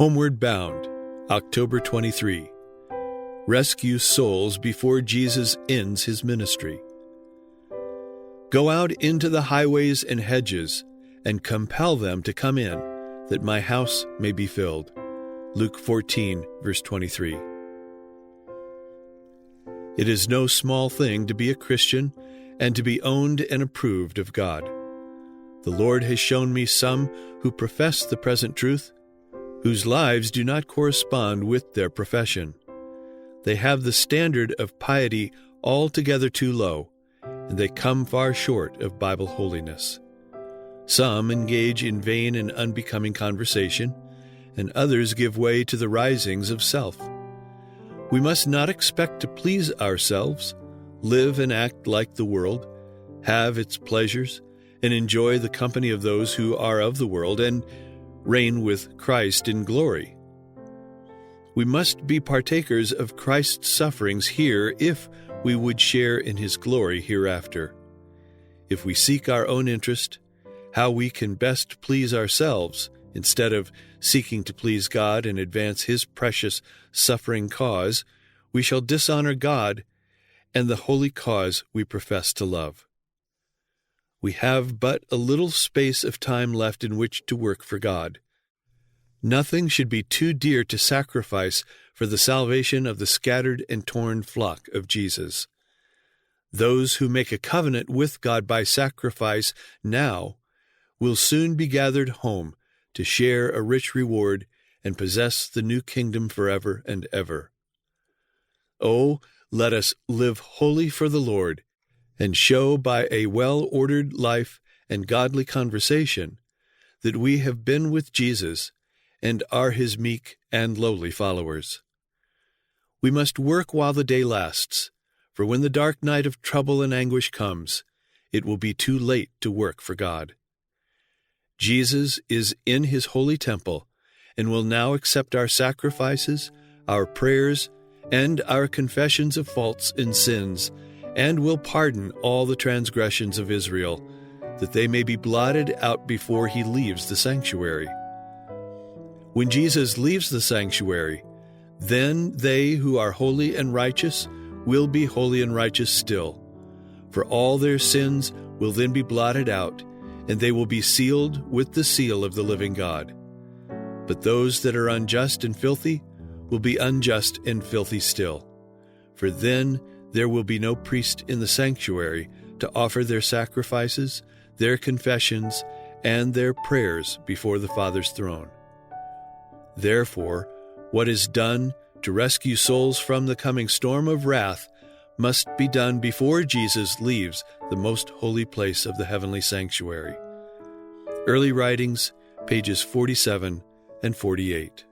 Homeward Bound, October 23. Rescue souls before Jesus ends his ministry. Go out into the highways and hedges, and compel them to come in, that my house may be filled. Luke 14, verse 23. It is no small thing to be a Christian and to be owned and approved of God. The Lord has shown me some who profess the present truth, whose lives do not correspond with their profession. They have the standard of piety altogether too low, and they come far short of Bible holiness. Some engage in vain and unbecoming conversation, and others give way to the risings of self. We must not expect to please ourselves, live and act like the world, have its pleasures, and enjoy the company of those who are of the world, and reign with Christ in glory. We must be partakers of Christ's sufferings here if we would share in his glory hereafter. If we seek our own interest, how we can best please ourselves, instead of seeking to please God and advance his precious suffering cause, we shall dishonor God and the holy cause we profess to love. We have but a little space of time left in which to work for God. Nothing should be too dear to sacrifice for the salvation of the scattered and torn flock of Jesus. Those who make a covenant with God by sacrifice now will soon be gathered home to share a rich reward and possess the new kingdom forever and ever. Oh, let us live wholly for the Lord, and show by a well-ordered life and godly conversation that we have been with Jesus and are his meek and lowly followers. We must work while the day lasts, for when the dark night of trouble and anguish comes, it will be too late to work for God. Jesus is in his holy temple and will now accept our sacrifices, our prayers, and our confessions of faults and sins, and will pardon all the transgressions of Israel, that they may be blotted out before he leaves the sanctuary. When Jesus leaves the sanctuary, then they who are holy and righteous will be holy and righteous still, for all their sins will then be blotted out, and they will be sealed with the seal of the living God. But those that are unjust and filthy will be unjust and filthy still, for then there will be no priest in the sanctuary to offer their sacrifices, their confessions, and their prayers before the Father's throne. Therefore, what is done to rescue souls from the coming storm of wrath must be done before Jesus leaves the most holy place of the heavenly sanctuary. Early Writings, pages 47 and 48.